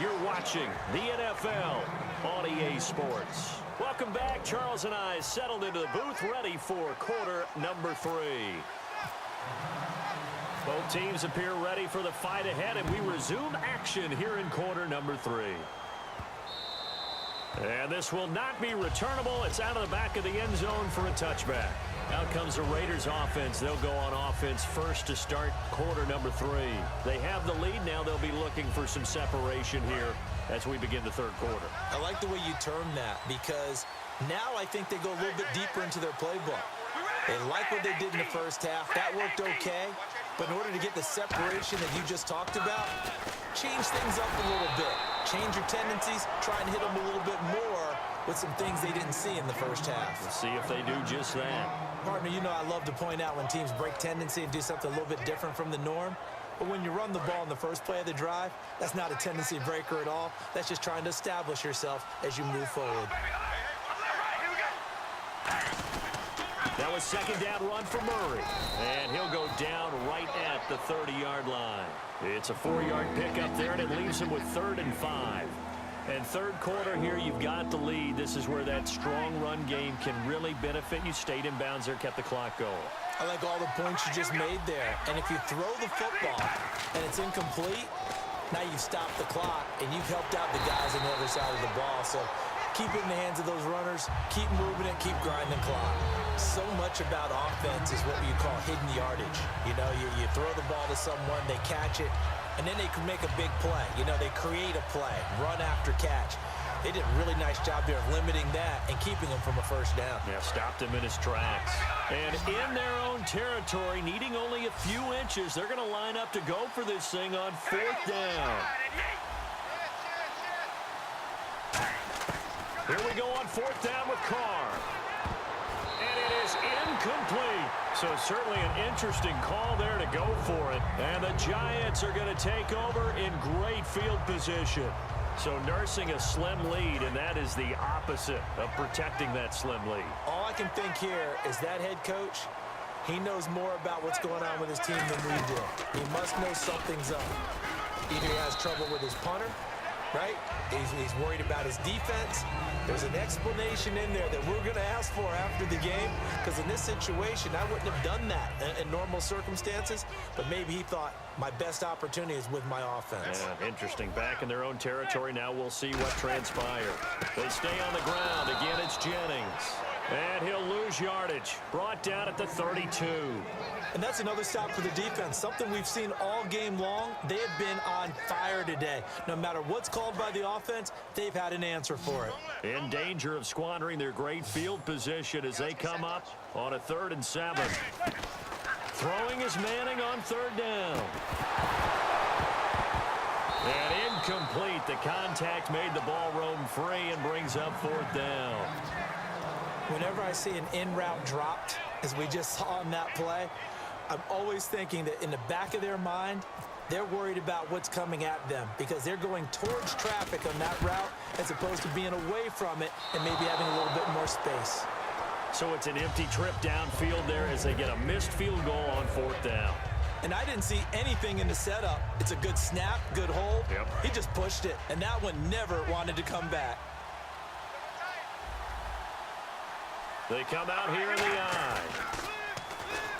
You're watching the NFL on EA Sports. Welcome back. Charles and I settled into the booth ready for quarter number 3. Both teams appear ready for the fight ahead, and we resume action here in quarter number 3. And this will not be returnable. It's out of the back of the end zone for a touchback. Out comes the Raiders offense. They'll go on offense first to start quarter number 3. They have the lead. Now they'll be looking for some separation here as we begin the third quarter. I like the way you term that, because now I think they go a little bit deeper into their playbook. They like what they did in the first half. That worked okay. But in order to get the separation that you just talked about, change things up a little bit. Change your tendencies. Try and hit them a little bit more with some things they didn't see in the first half. We'll see if they do just that. Partner, you know I love to point out when teams break tendency and do something a little bit different from the norm. But when you run the ball in the first play of the drive, that's not a tendency breaker at all. That's just trying to establish yourself as you move forward. That was second down run for Murray. And he'll go down right at the 30-yard line. It's a 4-yard pickup there, and it leaves him with 3rd and 5. And third quarter here, you've got the lead. This is where that strong run game can really benefit you. Stayed in bounds there, kept the clock going. I like all the points you just made there. And if you throw the football and it's incomplete, now you've stopped the clock and you've helped out the guys on the other side of the ball. So keep it in the hands of those runners. Keep moving it. Keep grinding clock. So much about offense is what you call hidden yardage. You know, you throw the ball to someone, they catch it, and then they can make a big play. You know, they create a play, run after catch. They did a really nice job there of limiting that and keeping him from a first down. Yeah, stopped him in his tracks. And in their own territory, needing only a few inches, they're going to line up to go for this thing on 4th down. Here we go on 4th down with Carr. And it is incomplete. So certainly an interesting call there to go for it. And the Giants are going to take over in great field position. So nursing a slim lead, and that is the opposite of protecting that slim lead. All I can think here is that head coach, he knows more about what's going on with his team than we do. He must know something's up. Either he has trouble with his punter, right? He's worried about his defense. There's an explanation in there that we're going to ask for after the game, because in this situation, I wouldn't have done that in normal circumstances, but maybe he thought my best opportunity is with my offense. Yeah, interesting. Back in their own territory now. We'll see what transpires. They stay on the ground. Again, it's Jennings. And he'll lose yardage. Brought down at the 32. And that's another stop for the defense. Something we've seen all game long. They have been on fire today. No matter what's called by the offense, they've had an answer for it. In danger of squandering their great field position as they come up on a 3rd and 7. Throwing is Manning on 3rd down. And incomplete. The contact made the ball roam free and brings up 4th down. Whenever I see an in-route dropped, as we just saw in that play, I'm always thinking that in the back of their mind, they're worried about what's coming at them because they're going towards traffic on that route as opposed to being away from it and maybe having a little bit more space. So it's an empty trip downfield there as they get a missed field goal on 4th down. And I didn't see anything in the setup. It's a good snap, good hold. Yep. He just pushed it, and that one never wanted to come back. They come out here in the eye.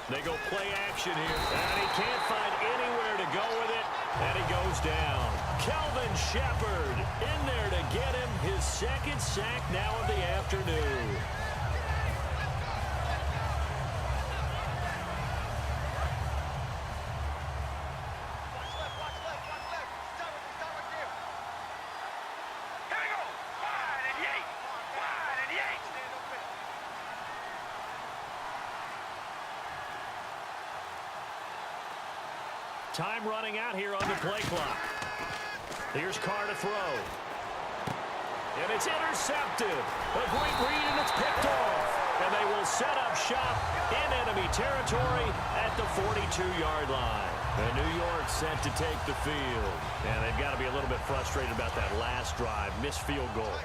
They go play action here. And he can't find anywhere to go with it. And he goes down. Kelvin Shepard in there to get him his 2nd sack now of the afternoon. Time running out here on the play clock. Here's Carr to throw. And it's intercepted. A great read, and it's picked off. And they will set up shop in enemy territory at the 42-yard line. And New York set to take the field. And they've got to be a little bit frustrated about that last drive. Missed field goal.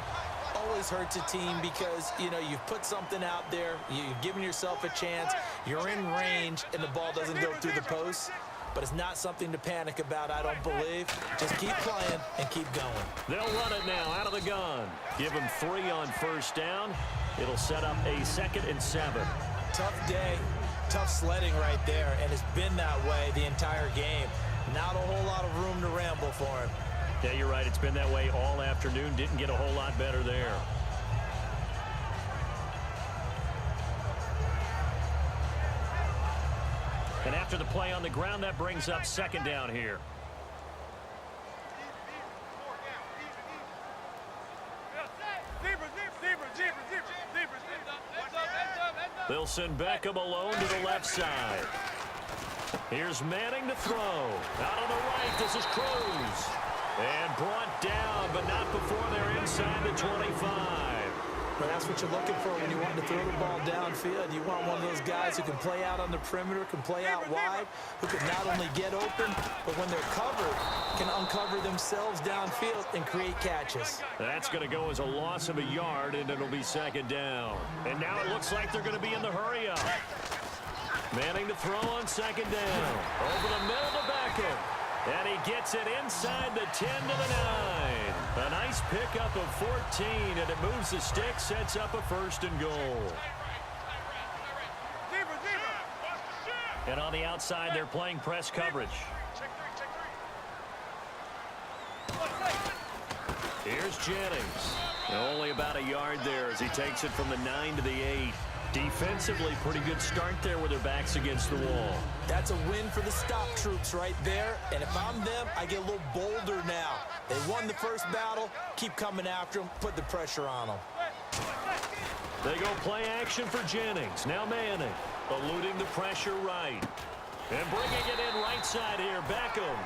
Always hurts a team because, you know, you've put something out there. You've given yourself a chance. You're in range, and the ball doesn't go through the post. but it's not something to panic about, I don't believe. Just keep playing and keep going. They'll run it now out of the gun. Give them 3 on first down. It'll set up a 2nd and 7. Tough day, tough sledding right there, and it's been that way the entire game. Not a whole lot of room to ramble for him. Yeah, you're right. It's been that way all afternoon. Didn't get a whole lot better there. And after the play on the ground, that brings up 2nd down here. They'll send Beckham alone to the left side. Here's Manning to throw. Out on the right, this is Cruz. And brought down, but not before they're inside the 25. But that's what you're looking for when you want to throw the ball downfield. You want one of those guys who can play out on the perimeter, can play out wide, who can not only get open, but when they're covered, can uncover themselves downfield and create catches. That's going to go as a loss of a yard, and it'll be 2nd down. And now it looks like they're going to be in the hurry-up. Manning to throw on 2nd down. Over the middle to Beckham. And he gets it inside the 10 to the 9. A nice pickup of 14, and it moves the stick, sets up a 1st and goal. And on the outside, they're playing press coverage. Here's Jennings. Only about a yard there as he takes it from the 9 to the 8. Defensively, pretty good start there with their backs against the wall. That's a win for the stop troops right there. And if I'm them, I get a little bolder now. They won the first battle. Keep coming after them. Put the pressure on them. They go play action for Jennings. Now Manning, eluding the pressure right. And bringing it in right side here, Beckham.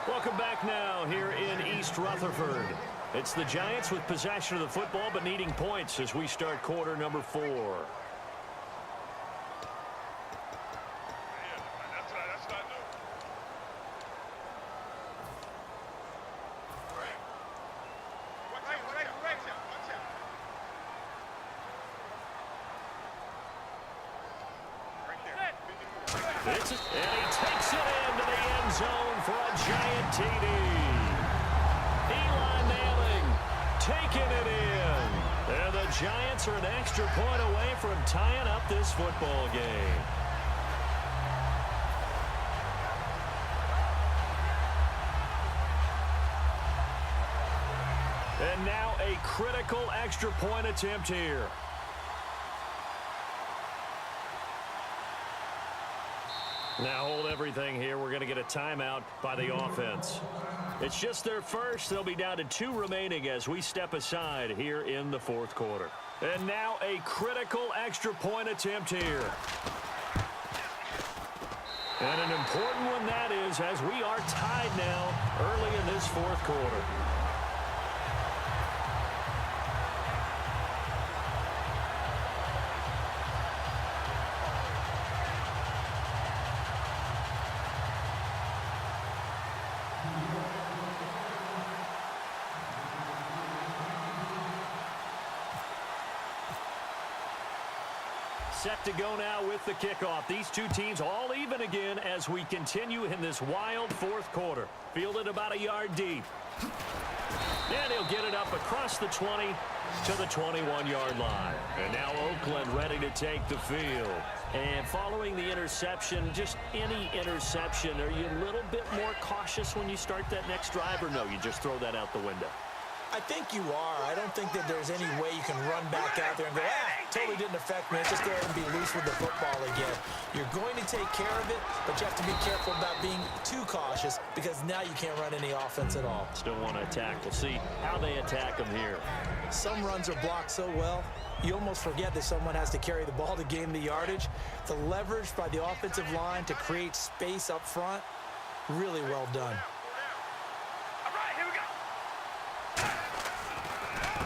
Welcome back now here in East Rutherford. It's the Giants with possession of the football, but needing points as we start quarter number 4. And he takes it into the end zone for a Giant TD. Eli Manning taking it in. And the Giants are an extra point away from tying up this football game. And now a critical extra point attempt here. Now hold everything here. We're going to get a timeout by the offense. It's just their first. They'll be down to 2 remaining as we step aside here in the 4th quarter. And now a critical extra point attempt here. And an important one that is, as we are tied now early in this 4th quarter. Set to go now with the kickoff. These two teams all even again as we continue in this wild 4th quarter. Fielded about a yard deep. And he'll get it up across the 20 to the 21-yard line. And now Oakland ready to take the field. And following the interception, just any interception, are you a little bit more cautious when you start that next drive, or no, you just throw that out the window? I think you are. I don't think that there's any way you can run back out there and go, totally didn't affect me. Let's just go ahead and be loose with the football again. You're going to take care of it, but you have to be careful about being too cautious because now you can't run any offense at all. Still want to attack. We'll see how they attack them here. Some runs are blocked so well, you almost forget that someone has to carry the ball to gain the yardage. The leverage by the offensive line to create space up front, really well done.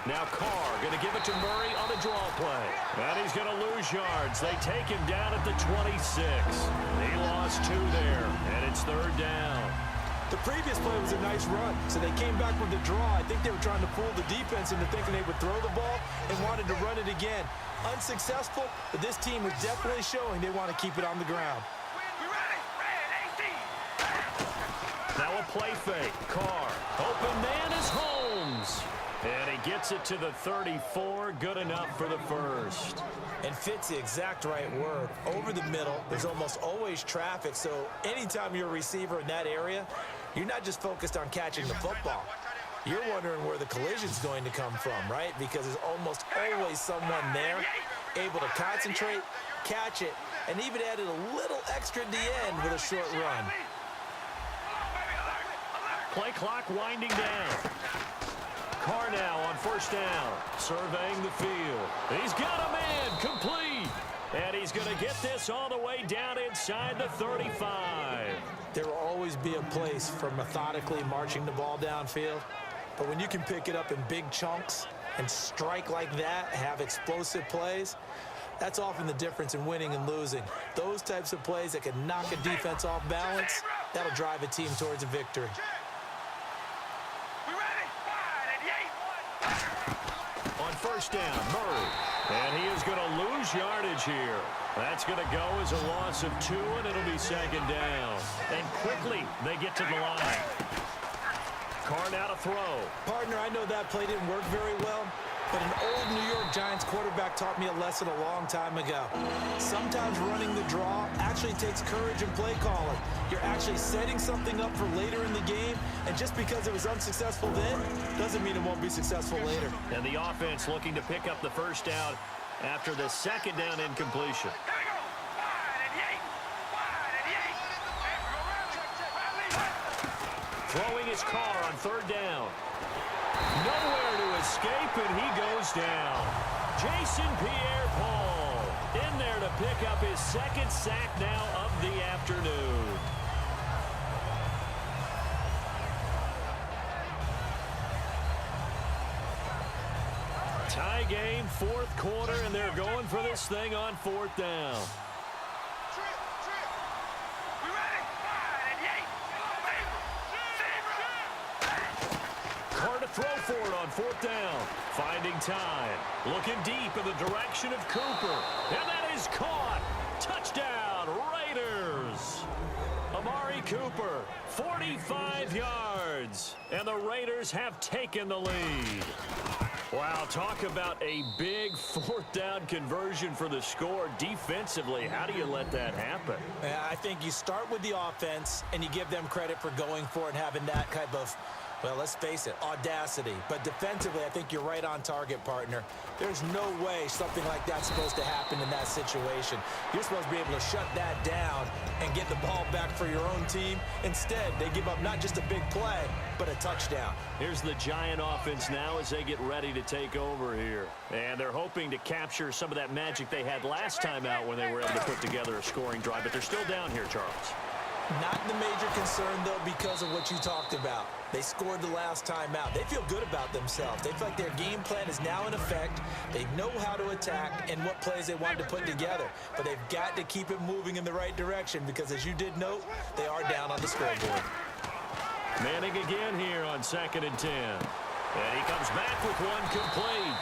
Now Carr going to give it to Murray on the draw play. And he's going to lose yards. They take him down at the 26. He lost 2 there, and it's 3rd down. The previous play was a nice run, so they came back with the draw. I think they were trying to fool the defense into thinking they would throw the ball and wanted to run it again. Unsuccessful, but this team is definitely showing they want to keep it on the ground. a play fake. Carr. Open man is Holmes. And he gets it to the 34. Good enough for the first. And fits the exact right word. Over the middle, there's almost always traffic, so anytime you're a receiver in that area, you're not just focused on catching the football. You're wondering where the collision's going to come from, right? Because there's almost always someone there able to concentrate, catch it, and even added a little extra at the end with a short run. Play clock winding down. Carr now on first down, surveying the field. He's got a man, complete. And he's going to get this all the way down inside the 35. There will always be a place for methodically marching the ball downfield. But when you can pick it up in big chunks and strike like that, have explosive plays, that's often the difference in winning and losing. Those types of plays that can knock a defense off balance, that'll drive a team towards a victory. On first down, Murray. And he is going to lose yardage here. That's going to go as a loss of 2, and it'll be second down. And quickly, they get to the line. Carr now to throw. Partner, I know that play didn't work very well, but an old New York Giants quarterback taught me a lesson a long time ago. Sometimes running the draw actually takes courage and play calling. You're actually setting something up for later in the game, and just because it was unsuccessful then doesn't mean it won't be successful later. And the offense looking to pick up the first down after the second down incompletion. Throwing his Carr on third down. Nowhere to escape, and he goes down. Jason Pierre-Paul in there to pick up his second sack now of the afternoon. Tie game, fourth quarter, and they're going for this thing on fourth down. Carr to throw for it on fourth down. Finding time. Looking deep in the direction of Cooper. And that is caught. Touchdown, Raiders. Amari Cooper, 45 yards. And the Raiders have taken the lead. Wow, talk about a big fourth down conversion for the score. Defensively, how do you let that happen? I think you start with the offense, and you give them credit for going for it and having that type of, well, let's face it, audacity. But defensively, I think you're right on target, partner. There's no way something like that's supposed to happen in that situation. You're supposed to be able to shut that down and get the ball back for your own team. Instead, they give up not just a big play, but a touchdown. Here's the Giant offense now as they get ready to take over here. And they're hoping to capture some of that magic they had last time out when they were able to put together a scoring drive. But they're still down here, Charles. Not the major concern, though, because of what you talked about. They scored the last time out. They feel good about themselves. They feel like their game plan is now in effect. They know how to attack and what plays they want to put together. But they've got to keep it moving in the right direction because, as you did note, they are down on the scoreboard. Manning again here on 2nd and 10. And he comes back with one complete.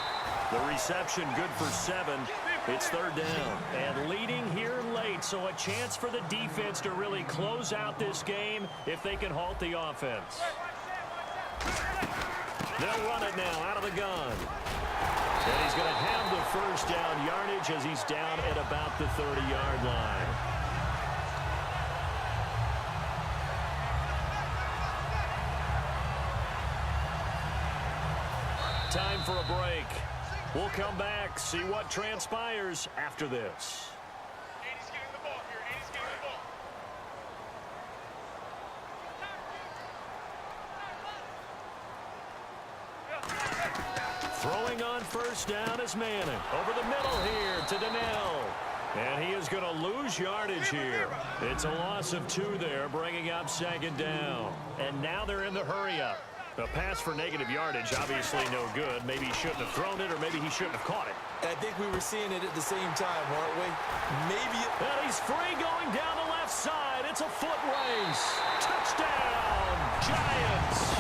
The reception good for 7. It's third down. And leading here late, so a chance for the defense to really close out this game if they can halt the offense. They'll run it now out of the gun. And he's going to have the first down yardage as he's down at about the 30-yard line. Time for a break. We'll come back, see what transpires after this. Throwing on first down is Manning. Over the middle here to Donnell. And he is going to lose yardage here. It's a loss of 2 there, bringing up second down. And now they're in the hurry-up. A pass for negative yardage, obviously no good. Maybe he shouldn't have thrown it, or maybe he shouldn't have caught it. I think we were seeing it at the same time, weren't we? Maybe. And he's free going down the left side. It's a foot race. Touchdown, Giants.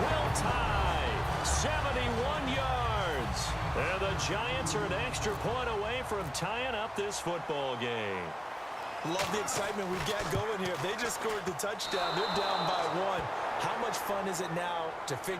Will tie, 71 yards. And the Giants are an extra point away from tying up this football game. Love the excitement we've got going here. If they just scored the touchdown, they're down by 1. How much fun is it now to figure